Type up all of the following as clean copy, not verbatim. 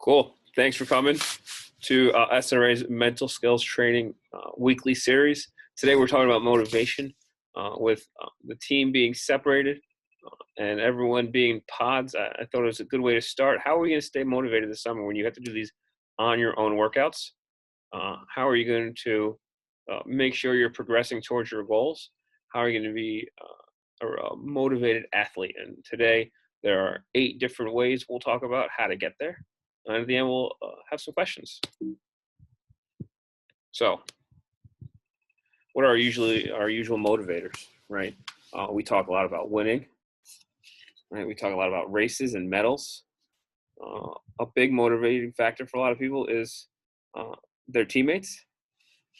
Cool. Thanks for coming to SRA's Mental Skills Training weekly series. Today we're talking about motivation with the team being separated and everyone being pods. I thought it was a good way to start. How are we going to stay motivated this summer when you have to do these on your own workouts? How are you going to make sure you're progressing towards your goals? How are you going to be a motivated athlete? And today there are 8 different ways we'll talk about how to get there. And at the end, we'll have some questions. So, what are our usual motivators, right? We talk a lot about winning, right? We talk a lot about races and medals. A big motivating factor for a lot of people is their teammates,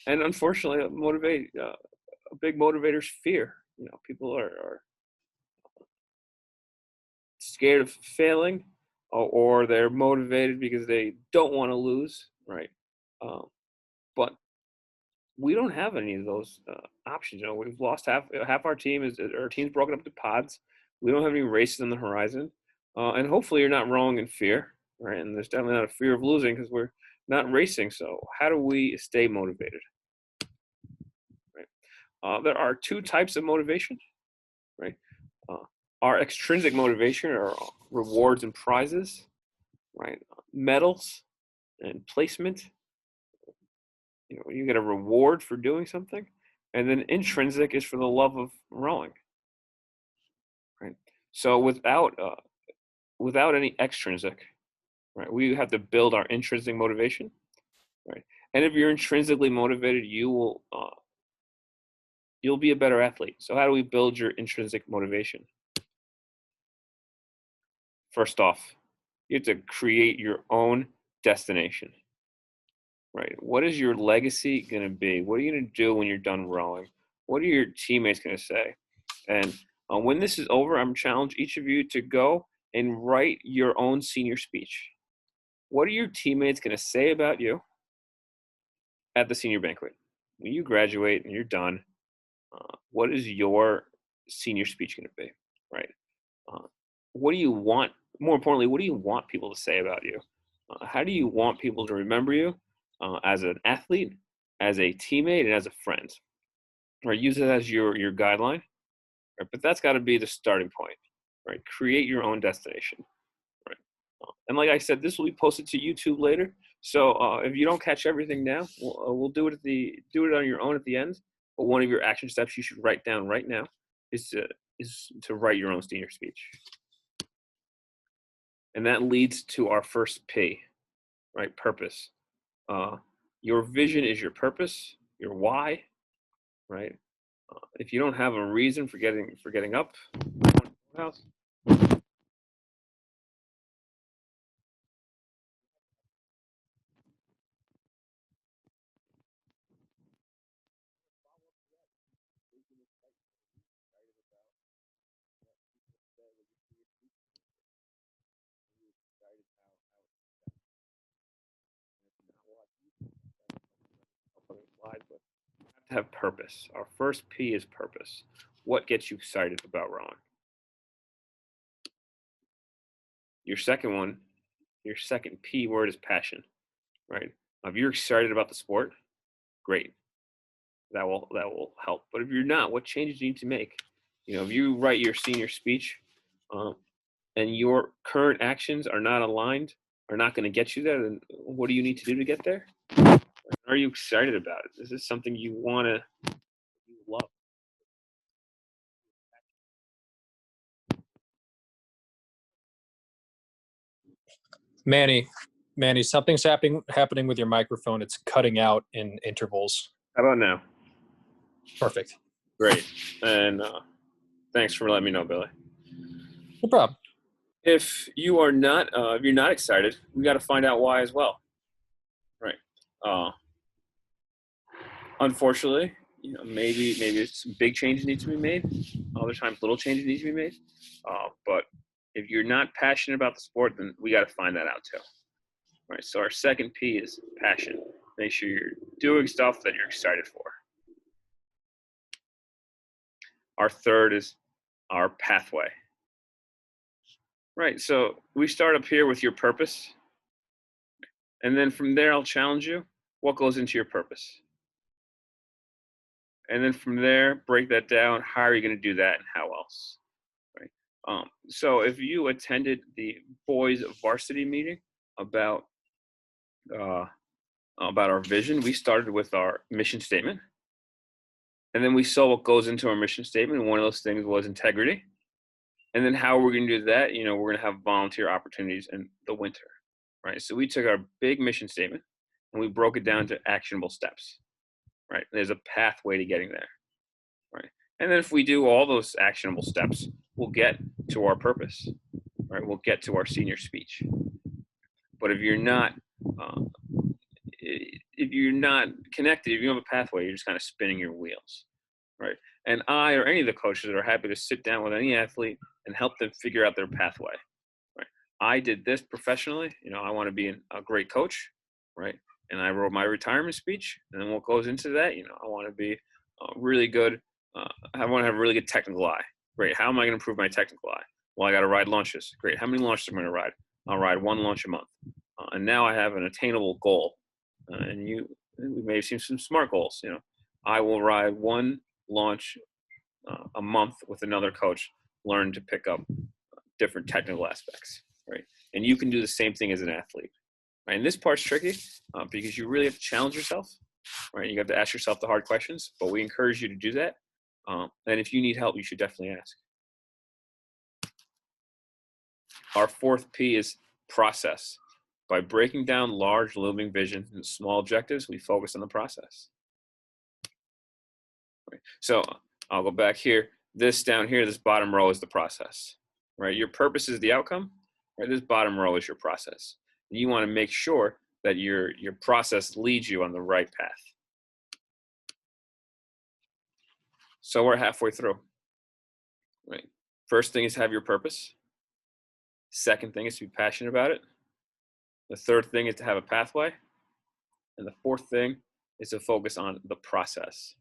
and unfortunately, a big motivator is fear. You know, people are scared of failing, or they're motivated because they don't want to lose, right? But we don't have any of those options. You know, we've lost half our team. Our team's broken up into pods. We don't have any races on the horizon, and hopefully you're not rowing in fear, right? And there's definitely not a fear of losing because we're not racing. So how do we stay motivated? Right. There are 2 types of motivation, right? Our extrinsic motivation are rewards and prizes, right? Medals and placement. You know, you get a reward for doing something, and then intrinsic is for the love of rowing, right? So without any extrinsic, right, we have to build our intrinsic motivation, right? And if you're intrinsically motivated, you'll be a better athlete. So how do we build your intrinsic motivation? First off, you have to create your own destination, right? What is your legacy going to be? What are you going to do when you're done rowing? What are your teammates going to say? And when this is over, I'm challenging each of you to go and write your own senior speech. What are your teammates going to say about you at the senior banquet? When you graduate and you're done, what is your senior speech going to be, right? What do you want? More importantly, what do you want people to say about you? How do you want people to remember you as an athlete, as a teammate, and as a friend? Right? Use it as your guideline, right? But that's got to be the starting point, right? Create your own destination, right? And like I said, this will be posted to YouTube later. So if you don't catch everything now, we'll do it on your own at the end. But one of your action steps you should write down right now is to write your own senior speech. And that leads to our first P, right? Purpose. Your vision is your purpose, your why, right? If you don't have a reason for getting up, house. To have purpose. Our first P is purpose. What gets you excited about rowing? Your second P word is passion, right? If you're excited about the sport, great. That will help. But if you're not, what changes do you need to make? You know, if you write your senior speech and your current actions are not aligned, are not going to get you there, then what do you need to do to get there? Are you excited about it? Is this something you want to love? Manny, something's happening with your microphone. It's cutting out in intervals. How about now? Perfect. Great. And thanks for letting me know, Billy. No problem. If you're not excited, we got to find out why as well. Right. Unfortunately, you know, maybe some big changes need to be made. Other times, little changes need to be made. But if you're not passionate about the sport, then we got to find that out too. Right. So our second P is passion. Make sure you're doing stuff that you're excited for. Our third is our pathway. Right. So we start up here with your purpose. And then from there, I'll challenge you. What goes into your purpose? And then from there, break that down. How are you going to do that and how else? Right. So if you attended the boys varsity meeting about uh, our vision, we started with our mission statement. And then we saw what goes into our mission statement. And one of those things was integrity. And then how we're going to do that, we're going to have volunteer opportunities in the winter, right? So we took our big mission statement and we broke it down to actionable steps, right? There's a pathway to getting there, right? And then if we do all those actionable steps, we'll get to our purpose, right? We'll get to our senior speech. But if you're not connected, if you don't have a pathway, you're just kind of spinning your wheels, right? And I or any of the coaches are happy to sit down with any athlete and help them figure out their pathway, right? I did this professionally. I want to be a great coach, right? And I wrote my retirement speech. And then what goes into that, I want to be really good. I want to have a really good technical eye. Great. How am I going to improve my technical eye? Well, I got to ride lunches. Great. How many lunches am I going to ride? I'll ride one lunch a month. And now I have an attainable goal. We may have seen some SMART goals. I will ride one launch a month with another coach, learn to pick up different technical aspects, right? And you can do the same thing as an athlete, right? And this part's tricky because you really have to challenge yourself, right? You have to ask yourself the hard questions, but we encourage you to do that. And if you need help, you should definitely ask. Our fourth P is process. By breaking down large looming visions into small objectives, we focus on the process. Right. So I'll go back here. This down here, this bottom row is the process, right? Your purpose is the outcome, right? This bottom row is your process. And you want to make sure that your process leads you on the right path. So we're halfway through, right? First thing is have your purpose. Second thing is to be passionate about it. The third thing is to have a pathway. And the fourth thing is to focus on the process.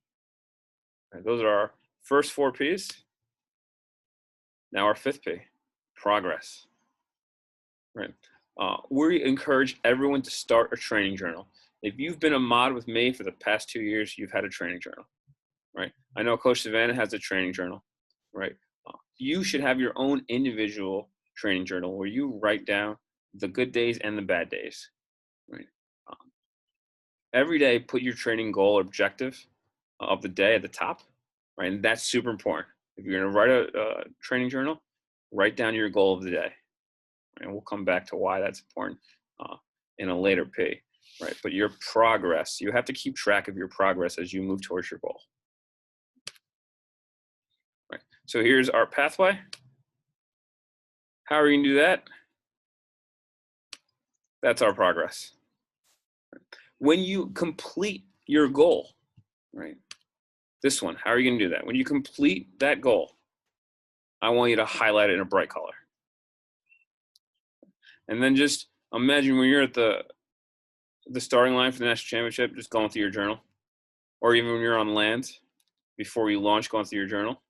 Right, those are our first four P's. Now our fifth P, progress. Right. We encourage everyone to start a training journal. If you've been a mod with me for the past 2 years, you've had a training journal, right? I know Coach Savannah has a training journal, right? You should have your own individual training journal where you write down the good days and the bad days, right? Every day, put your training goal or objective of the day at the top, right? And that's super important. If you're going to write a training journal, write down your goal of the day. And we'll come back to why that's important in a later P, right? But your progress, you have to keep track of your progress as you move towards your goal. Right. So here's our pathway. How are you going to do that? That's our progress. When you complete your goal, right? This one, how are you going to do that? When you complete that goal, I want you to highlight it in a bright color. And then just imagine when you're at the starting line for the national championship, just going through your journal. Or even when you're on land, before you launch, going through your journal.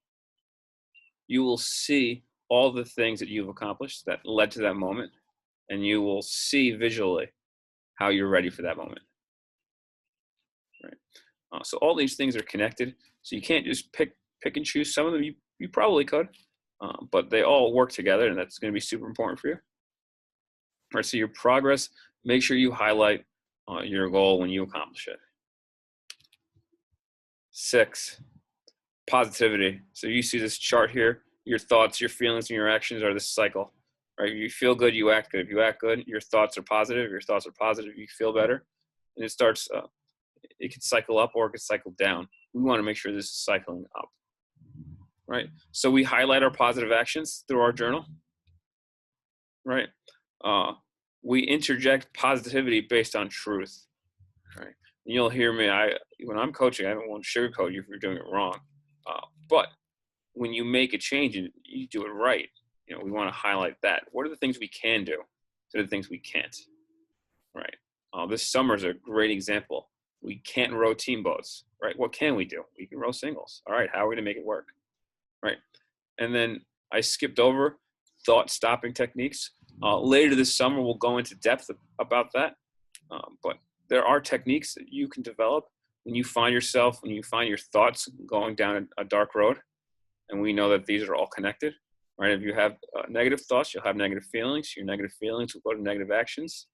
You will see all the things that you've accomplished that led to that moment. And you will see visually how you're ready for that moment. Right. So all these things are connected. So you can't just pick and choose. Some of them you probably could, but they all work together, and that's going to be super important for you. All right, so your progress, make sure you highlight your goal when you accomplish it. 6, positivity. So you see this chart here. Your thoughts, your feelings, and your actions are this cycle. Right? If you feel good, you act good. If you act good, your thoughts are positive. If your thoughts are positive, you feel better. And it starts, it can cycle up or it can cycle down. We want to make sure this is cycling up. Right? So we highlight our positive actions through our journal. Right? We interject positivity based on truth. Right? And you'll hear me. When I'm coaching, I don't want to sugarcoat you if you're doing it wrong. But when you make a change and you do it right, we want to highlight that. What are the things we can do? What are the things we can't? Right? This summer is a great example. We can't row team boats. Right? What can we do? We can row singles. All right. How are we going to make it work? Right? And then I skipped over thought stopping techniques. Later this summer, we'll go into depth about that. But there are techniques that you can develop when you find yourself, when you find your thoughts going down a dark road. And we know that these are all connected, right? If you have negative thoughts, you'll have negative feelings. Your negative feelings will go to negative actions,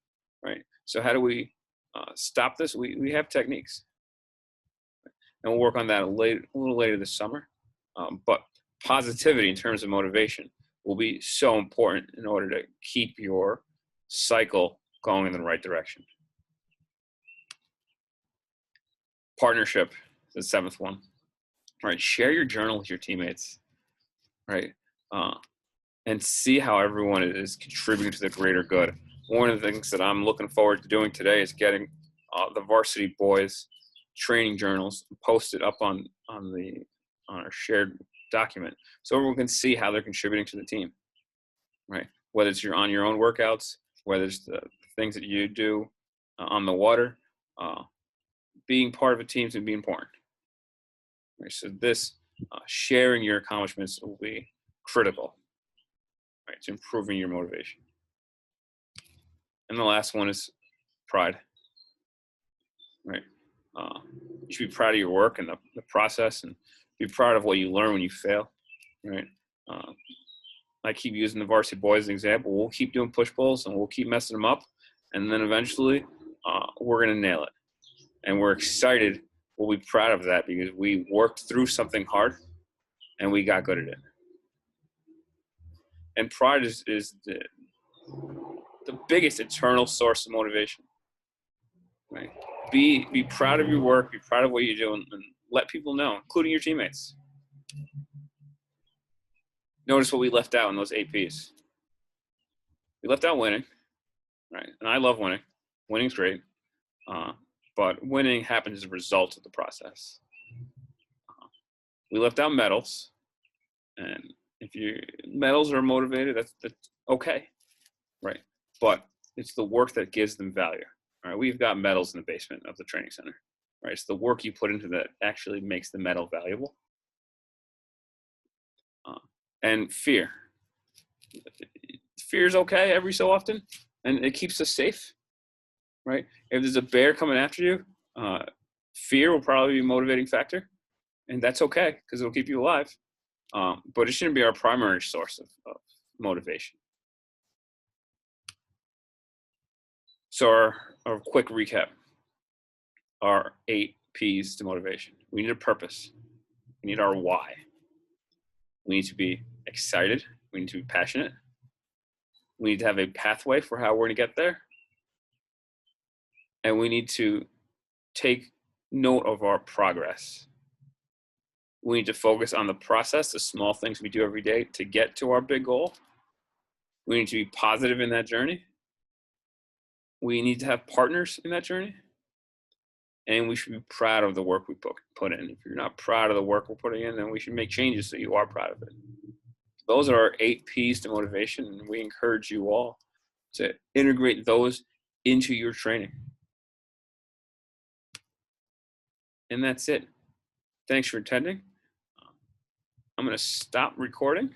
right? So how do we stop this? We have techniques, and we'll work on that a little later this summer. But positivity in terms of motivation will be so important in order to keep your cycle going in the right direction. Partnership, the seventh one, right? Share your journal with your teammates, right? And see how everyone is contributing to the greater good. One of the things that I'm looking forward to doing today is getting the varsity boys training journals posted up on our shared document, so everyone can see how they're contributing to the team, right? Whether it's on your own workouts, whether it's the things that you do on the water, being part of a team is going to be important. Right? So this sharing your accomplishments will be critical, right, to improving your motivation. And the last one is pride, right? You should be proud of your work and the process, and be proud of what you learn when you fail, right? I keep using the varsity boys as an example. We'll keep doing push pulls and we'll keep messing them up, and then eventually we're going to nail it. And we're excited. We'll be proud of that because we worked through something hard and we got good at it. And pride is the biggest internal source of motivation, right? Be proud of your work, be proud of what you do, and let people know, including your teammates. Notice what we left out in those 8 Ps. We left out winning, right? And I love winning. Winning's great. But winning happens as a result of the process. We left out medals. And if medals are motivated, that's okay, right? But it's the work that gives them value. All right, we've got medals in the basement of the training center, right? It's the work you put into that actually makes the medal valuable. And fear. Fear is okay every so often, and it keeps us safe, right? If there's a bear coming after you, fear will probably be a motivating factor, and that's okay because it'll keep you alive. But it shouldn't be our primary source of motivation. So our quick recap, our 8 Ps to motivation. We need a purpose. We need our why. We need to be excited. We need to be passionate. We need to have a pathway for how we're going to get there. And we need to take note of our progress. We need to focus on the process, the small things we do every day to get to our big goal. We need to be positive in that journey. We need to have partners in that journey. And we should be proud of the work we put in. If you're not proud of the work we're putting in, then we should make changes so you are proud of it. Those are our 8 Ps to motivation, and we encourage you all to integrate those into your training. And that's it. Thanks for attending. I'm going to stop recording.